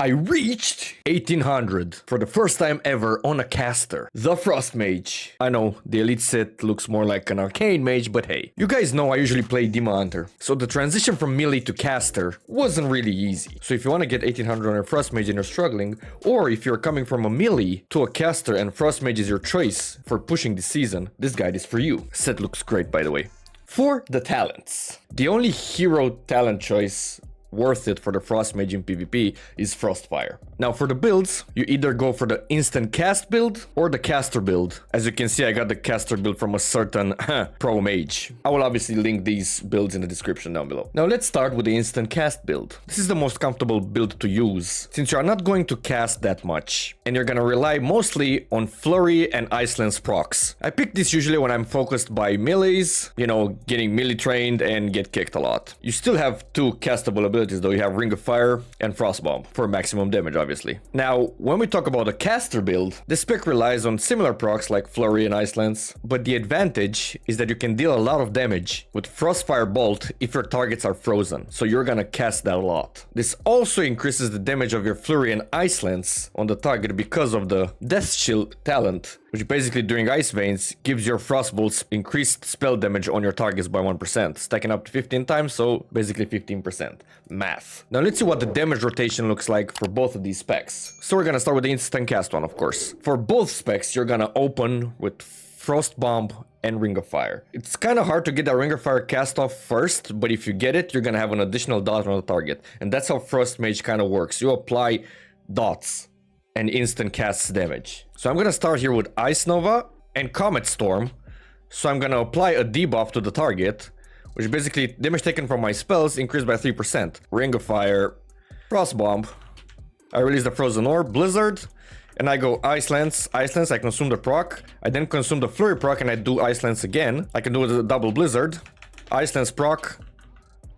I reached 1800 for the first time ever on a caster, the Frost Mage. I know, the elite set looks more like an arcane mage, but hey. You guys know I usually play Demon Hunter, so the transition from melee to caster wasn't really easy. So if you want to get 1800 on a Frost Mage and you're struggling, or if you're coming from a melee to a caster and Frost Mage is your choice for pushing this season, this guide is for you. Set looks great, by the way. For the talents, the only hero talent choice worth it for the Frost Mage in PvP is Frostfire. Now for the builds, you either go for the instant cast build or the caster build. As you can see, I got the caster build from a certain pro mage. I will obviously link these builds in the description down below. Now let's start with the instant cast build. This is the most comfortable build to use, since you are not going to cast that much, and you're gonna rely mostly on Flurry and Ice Lance procs. I pick this usually when I'm focused by melees, you know, getting melee trained and get kicked a lot. You still have two castable abilities though. You have Ring of Fire and Frost Bomb for maximum damage, obviously. Now, when we talk about a caster build, this spec relies on similar procs like Flurry and Ice Lance, but the advantage is that you can deal a lot of damage with Frostfire Bolt if your targets are frozen, so you're gonna cast that a lot. This also increases the damage of your Flurry and Ice Lance on the target because of the Death Shield talent, which basically during Ice Veins gives your Frostbolts increased spell damage on your targets by 1%, stacking up to 15 times, so basically 15%. Math. Now let's see what the damage rotation looks like for both of these specs. So we're gonna start with the instant cast one, of course. For both specs, you're gonna open with Frost Bomb and Ring of Fire. It's kind of hard to get that Ring of Fire cast off first, but if you get it, you're gonna have an additional dot on the target. And that's how Frost Mage kind of works. You apply dots and instant casts damage. So I'm gonna start here with Ice Nova and Comet Storm. So I'm gonna apply a debuff to the target, which basically damage taken from my spells increased by 3%. Ring of Fire, Frost Bomb. I release the Frozen Orb, Blizzard, and I go Ice Lance, I consume the proc. I then consume the Flurry proc and I do Ice Lance again. I can do the double Blizzard, Ice Lance proc,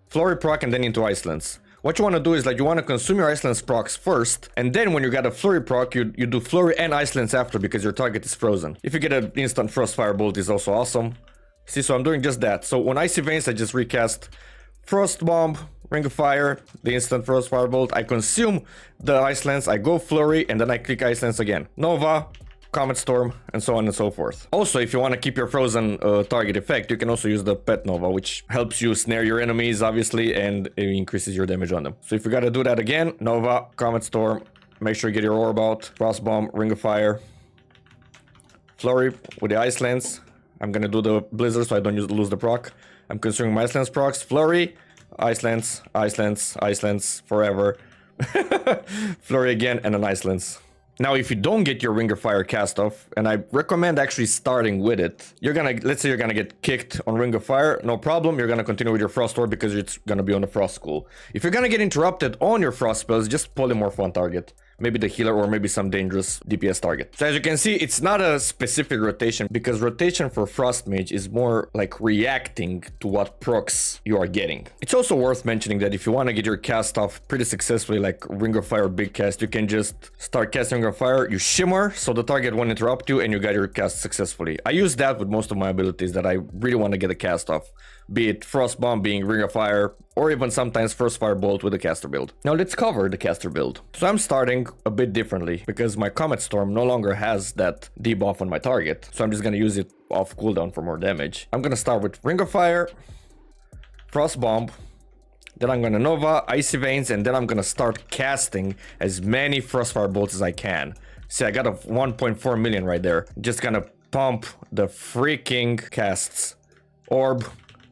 Flurry proc, and then into Ice Lance. What you want to do is, like, you want to consume your Ice Lance procs first, and then when you got a Flurry proc, you do Flurry and Ice Lance after because your target is frozen. If you get an instant Frostfire Bolt, is also awesome. See, so I'm doing just that. So when Icy Veins, I just recast Frost Bomb, Ring of Fire, the instant Frostfire Bolt. I consume the Ice Lance, I go Flurry, and then I click Ice Lance again. Nova, Comet Storm, and so on and so forth. Also, if you want to keep your frozen target effect, you can also use the Pet Nova, which helps you snare your enemies, obviously, and it increases your damage on them. So if you gotta do that again, Nova, Comet Storm, make sure you get your Orb out, Frost Bomb, Ring of Fire, Flurry with the Ice Lance. I'm gonna do the Blizzard so I don't lose the proc. I'm consuming my Ice Lance procs, Flurry, Ice Lance, Ice Lance, Ice Lance, forever. Flurry again, and an Ice Lance. Now, if you don't get your Ring of Fire cast off, and I recommend actually starting with it, you're gonna, let's say you're gonna get kicked on Ring of Fire, no problem, you're gonna continue with your Frost Orb because it's gonna be on the Frost School. If you're gonna get interrupted on your Frost spells, just polymorph one target. Maybe the healer or maybe some dangerous DPS target. So as you can see, it's not a specific rotation because rotation for Frost Mage is more like reacting to what procs you are getting. It's also worth mentioning that if you want to get your cast off pretty successfully, like Ring of Fire Big Cast, you can just start casting Ring of Fire, you shimmer, so the target won't interrupt you and you got your cast successfully. I use that with most of my abilities that I really want to get a cast off. Be it Frost Bomb, being Ring of Fire, or even sometimes Frostfire Bolt with a caster build. Now let's cover the caster build. So I'm starting a bit differently because my Comet Storm no longer has that debuff on my target. So I'm just gonna use it off cooldown for more damage. I'm gonna start with Ring of Fire, Frost Bomb, then I'm gonna Nova, Icy Veins, and then I'm gonna start casting as many Frostfire Bolts as I can. See, I got a 1.4 million right there. Just gonna pump the freaking casts. Orb,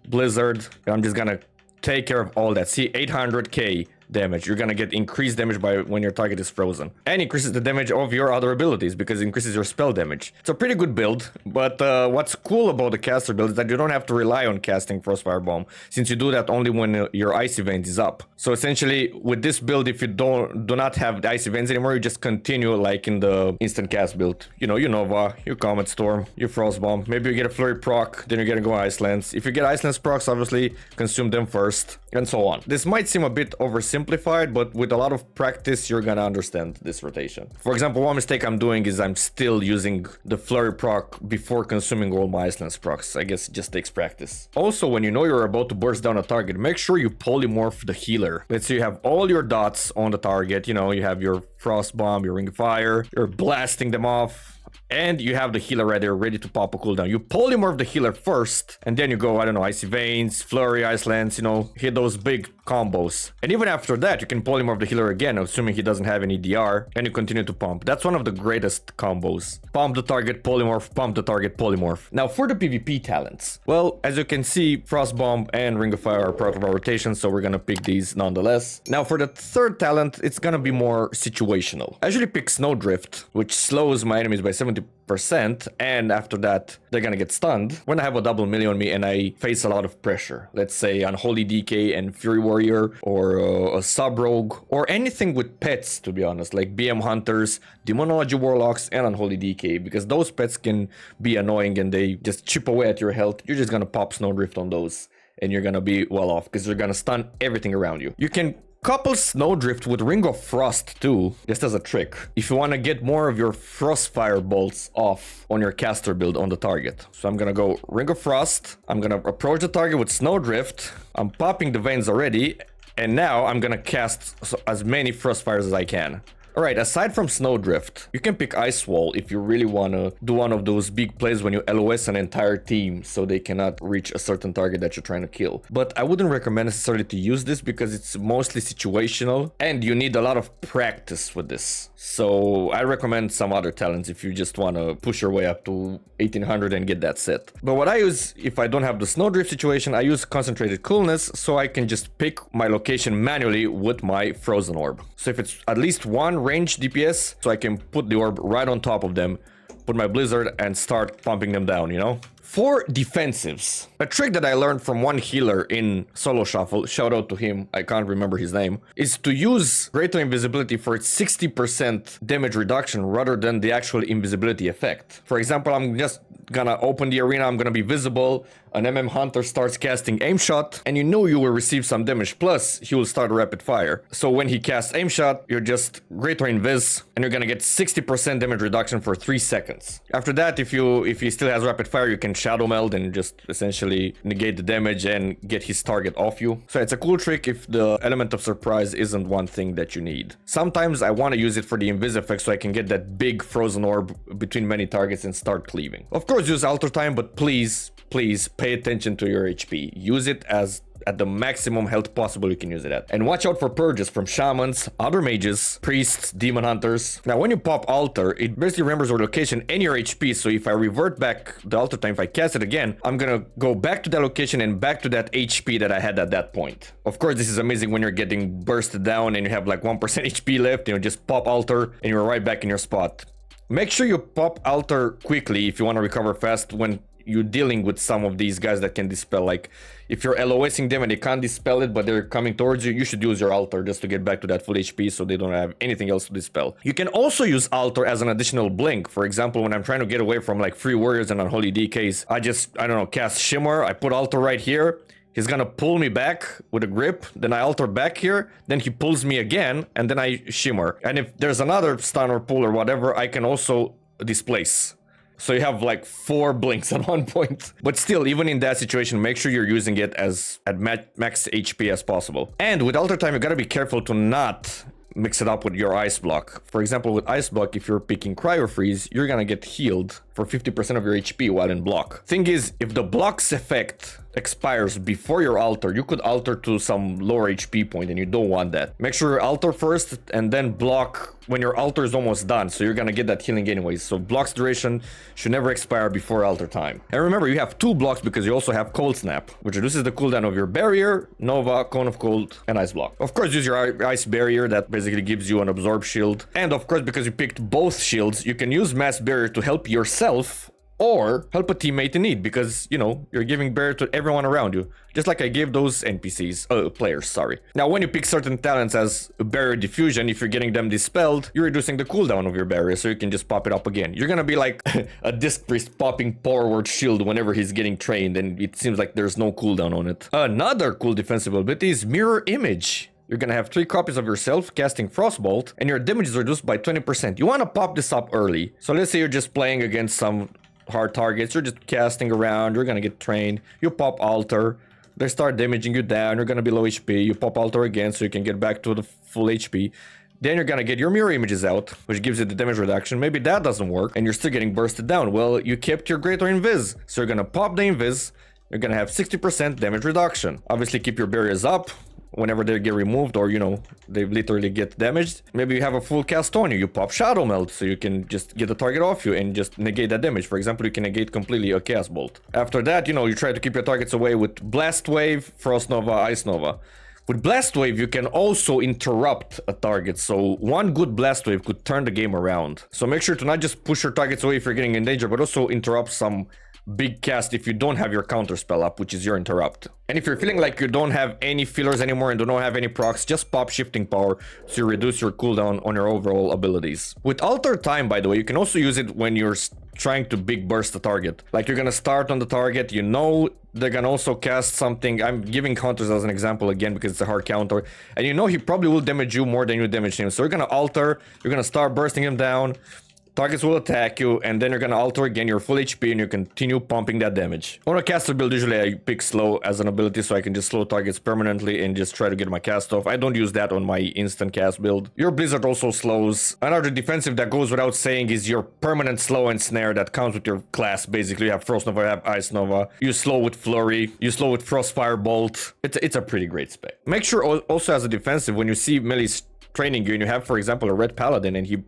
Blizzard, and I'm just gonna take care of all that. See, 800k damage. You're gonna get increased damage by when your target is frozen, and increases the damage of your other abilities because it increases your spell damage. It's a pretty good build, but what's cool about the caster build is that you don't have to rely on casting Frostfire Bomb, since you do that only when your Icy Veins is up. So essentially, with this build, if you do not have the Icy Veins anymore, you just continue like in the instant cast build. You know, you Nova, you Comet Storm, you Frost Bomb. Maybe you get a Flurry proc, then you're gonna go Ice Lance. If you get Ice Lance procs, obviously consume them first. and so on. This might seem a bit oversimplified, but with a lot of practice, you're gonna understand this rotation. For example, one mistake I'm doing is I'm still using the flurry proc before consuming all my Iceland's procs. I guess it just takes practice. Also, when you know you're about to burst down a target, make sure you polymorph the healer. Let's say you have all your dots on the target, you know, you have your frost bomb, your ring of fire, you're blasting them off, and you have the healer right there ready to pop a cooldown. You polymorph the healer first, and then you go, I don't know, Icy Veins, Flurry, Ice Lance, you know, hit those big combos. And even after that, you can polymorph the healer again, assuming he doesn't have any DR, and you continue to pump. That's one of the greatest combos. Pump the target, polymorph, pump the target, polymorph. Now for the PvP talents. Well, as you can see, Frost Bomb and Ring of Fire are part of our rotation, so we're gonna pick these nonetheless. Now for the third talent, it's gonna be more situational. I usually pick Snowdrift, which slows my enemies by 70%, and after that they're gonna get stunned when I have a double melee on me and I face a lot of pressure. Let's say Unholy DK and Fury Warrior, or a Sub Rogue, or anything with pets, to be honest, like BM Hunters, Demonology Warlocks, and Unholy DK, because those pets can be annoying and they just chip away at your health. You're just gonna pop Snowdrift on those and you're gonna be well off because you're gonna stun everything around you. You can couple Snowdrift with Ring of Frost too, just as a trick, if you want to get more of your Frostfire bolts off on your caster build on the target. So I'm gonna go Ring of Frost, I'm gonna approach the target with Snowdrift, I'm popping the veins already, and now I'm gonna cast as many Frostfires as I can. Alright, aside from Snowdrift, you can pick Ice Wall if you really want to do one of those big plays when you LOS an entire team so they cannot reach a certain target that you're trying to kill. But I wouldn't recommend necessarily to use this because it's mostly situational and you need a lot of practice with this. So I recommend some other talents if you just want to push your way up to 1800 and get that set. But what I use, if I don't have the Snowdrift situation, I use Concentrated Coolness so I can just pick my location manually with my Frozen Orb. So if it's at least one range DPS, so I can put the orb right on top of them, put my Blizzard and start pumping them down, you know? For defensives, a trick that I learned from one healer in Solo Shuffle, shout out to him, I can't remember his name, is to use Greater Invisibility for its 60% damage reduction rather than the actual invisibility effect. For example, I'm just gonna open the arena, I'm gonna be visible, an MM Hunter starts casting Aim Shot, and you know you will receive some damage, plus he will start rapid fire. So when he casts Aim Shot, you're just Greater Invis, and you're gonna get 60% damage reduction for 3 seconds. After that, if he still has rapid fire, you can Shadow Meld and just essentially negate the damage and get his target off you. So it's a cool trick if the element of surprise isn't one thing that you need. Sometimes I want to use it for the Invis effect so I can get that big frozen orb between many targets and start cleaving. Of course, use Alter Time, but please pay attention to your HP. Use it as at the maximum health possible you can use it at. And watch out for purges from shamans, other mages, priests, demon hunters. Now when you pop altar, it basically remembers your location and your HP, so if I revert back the altar time, if I cast it again, I'm gonna go back to that location and back to that HP that I had at that point. Of course, this is amazing when you're getting bursted down and you have like 1% HP left, you know, just pop altar and you're right back in your spot. Make sure you pop altar quickly if you want to recover fast when you're dealing with some of these guys that can dispel. Like if you're LOSing them and they can't dispel it but they're coming towards you, you should use your altar just to get back to that full HP so they don't have anything else to dispel. You can also use altar as an additional blink. For example, when I'm trying to get away from like free warriors and unholy DKs, I don't know, cast Shimmer, I put altar right here. He's gonna pull me back with a grip, then I alter back here, then he pulls me again, and then I shimmer. And if there's another stun or pull or whatever, I can also displace. So you have like 4 blinks at one point. But still, even in that situation, make sure you're using it as at max HP as possible. And with alter time, you gotta be careful to not mix it up with your ice block. For example, with ice block, if you're picking cryo freeze, you're gonna get healed for 50% of your HP while in block. Thing is, if the block's effect expires before your altar, you could alter to some lower HP point and you don't want that. Make sure you alter first and then block when your altar is almost done, so you're gonna get that healing anyways. So block's duration should never expire before altar time. And remember, you have 2 blocks because you also have Cold Snap, which reduces the cooldown of your barrier, Nova, Cone of Cold, and Ice Block. Of course, use your Ice Barrier, that basically gives you an Absorb shield. And of course, because you picked both shields, you can use Mass Barrier to help yourself or help a teammate in need, because, you know, you're giving barrier to everyone around you, just like I gave those players, sorry. Now, when you pick certain talents as barrier diffusion, if you're getting them dispelled, you're reducing the cooldown of your barrier, so you can just pop it up again. You're gonna be like a disc priest popping forward shield whenever he's getting trained, and it seems like there's no cooldown on it. Another cool defensive ability is Mirror Image. You're gonna have 3 copies of yourself casting Frostbolt, and your damage is reduced by 20%. You wanna pop this up early. So let's say you're just playing against some hard targets, you're just casting around, you're gonna get trained, you pop Alter, they start damaging you down, you're gonna be low HP, you pop Alter again so you can get back to the full HP. Then you're gonna get your mirror images out, which gives you the damage reduction. Maybe that doesn't work, and you're still getting bursted down. Well, you kept your greater invis, so you're gonna pop the invis, you're gonna have 60% damage reduction. Obviously keep your barriers up whenever they get removed, or, you know, they literally get damaged. Maybe you have a full cast on you, you pop Shadow Melt, so you can just get the target off you and just negate that damage. For example, you can negate completely a Chaos Bolt. After that, you know, you try to keep your targets away with Blast Wave, Frost Nova, Ice Nova. With Blast Wave, you can also interrupt a target, so one good Blast Wave could turn the game around. So make sure to not just push your targets away if you're getting in danger, but also interrupt some big cast if you don't have your counter spell up, which is your interrupt. And if you're feeling like you don't have any fillers anymore and do not have any procs, just pop Shifting Power so you reduce your cooldown on your overall abilities. With Alter Time, by the way, you can also use it when you're trying to big burst the target. Like, you're gonna start on the target, you know they're gonna also cast something. I'm giving counters as an example again because it's a hard counter, and you know he probably will damage you more than you damage him. So you're gonna alter, you're gonna start bursting him down, targets will attack you, and then you're gonna alter again your full HP and you continue pumping that damage. On a caster build, usually I pick slow as an ability so I can just slow targets permanently and just try to get my cast off. I don't use that on my instant cast build. Your Blizzard also slows. Another defensive that goes without saying is your permanent slow and snare that comes with your class. Basically, you have Frost Nova, you have Ice Nova. You slow with Flurry, you slow with Frostfire Bolt. It's a pretty great spec. Make sure also as a defensive, when you see melee training you and you have, for example, a red paladin and he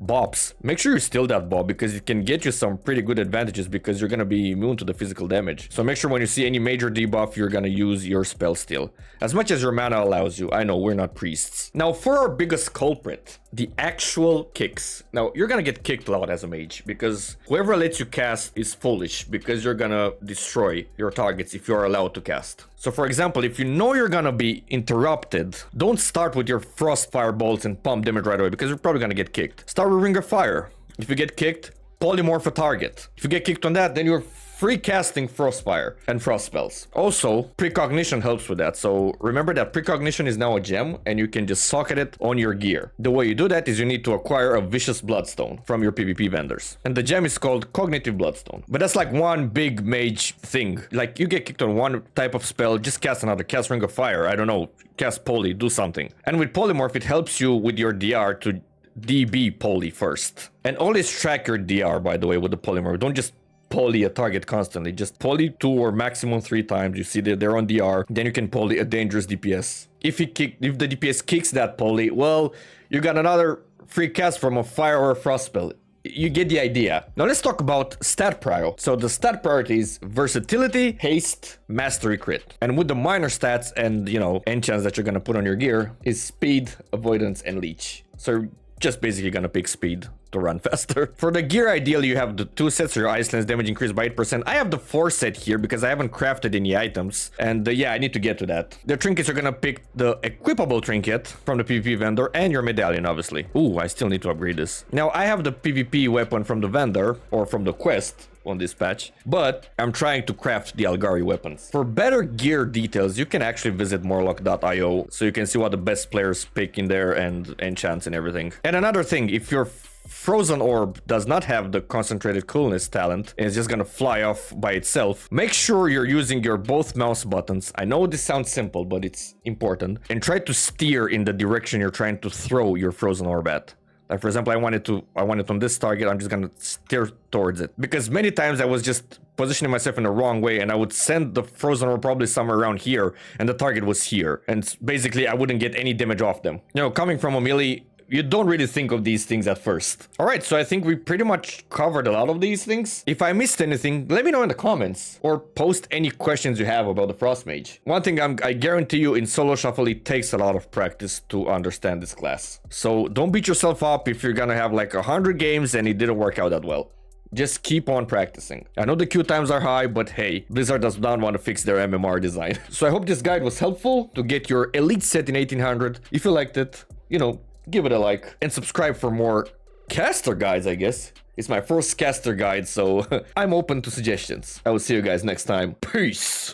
bops, make sure you steal that bob because it can get you some pretty good advantages because you're gonna be immune to the physical damage. So make sure when you see any major debuff, you're gonna use your spell steal as much as your mana allows you. I know we're not priests. Now for our biggest culprit, the actual kicks. Now you're gonna get kicked a lot as a mage because whoever lets you cast is foolish because you're gonna destroy your targets if you're allowed to cast. So for example, if you know you're gonna be interrupted, don't start with your Frostfire Bolts and pump damage right away because you're probably gonna get kicked. Start with Ring of Fire. If you get kicked, polymorph a target. If you get kicked on that, then you're free casting Frostfire and Frost spells. Also, Precognition helps with that. So remember that Precognition is now a gem and you can just socket it on your gear. The way you do that is you need to acquire a Vicious Bloodstone from your PvP vendors. And the gem is called Cognitive Bloodstone. But that's like one big mage thing. Like, you get kicked on one type of spell, just cast another. Cast Ring of Fire, I don't know, cast Poly, do something. And with Polymorph, it helps you with your DR to DB Poly first. And always track your DR, by the way, with the Polymorph. Don't just poly a target constantly. Just poly 2 or maximum 3 times. You see that they're on DR. Then you can poly a dangerous DPS. If the DPS kicks that poly, well, you got another free cast from a fire or a frost spell. You get the idea. Now let's talk about stat prio. So the stat priority is versatility, haste, mastery, crit. And with the minor stats and, you know, enchants that you're gonna put on your gear is speed, avoidance, and leech. So just basically gonna pick speed to run faster. For the gear, ideally you have the 2 sets, so your Iceland's damage increased by 8%. I have the 4 set here because I haven't crafted any items. And yeah, I need to get to that. The trinkets are gonna pick the equipable trinket from the PvP vendor and your medallion, obviously. Ooh, I still need to upgrade this. Now, I have the PvP weapon from the vendor, or from the quest on this patch, but I'm trying to craft the Algari weapons. For better gear details, you can actually visit morlock.io so you can see what the best players pick in there and enchants and everything. And another thing, if your Frozen Orb does not have the concentrated coolness talent and it's just gonna fly off by itself, make sure you're using your both mouse buttons. I know this sounds simple, but it's important. And try to steer in the direction you're trying to throw your Frozen Orb at. Like, for example, I want it on this target, I'm just gonna steer towards it. Because many times I was just positioning myself in the wrong way and I would send the Frozen Orb probably somewhere around here and the target was here. And basically I wouldn't get any damage off them. You know, coming from a melee, you don't really think of these things at first. Alright, so I think we pretty much covered a lot of these things. If I missed anything, let me know in the comments. Or post any questions you have about the Frost Mage. One thing I guarantee you, in solo shuffle, it takes a lot of practice to understand this class. So don't beat yourself up if you're gonna have like 100 games and it didn't work out that well. Just keep on practicing. I know the queue times are high, but hey, Blizzard does not want to fix their MMR design. So I hope this guide was helpful to get your elite set in 1800. If you liked it, you know, give it a like and subscribe for more caster guides, I guess. It's my first caster guide, so I'm open to suggestions. I will see you guys next time. Peace!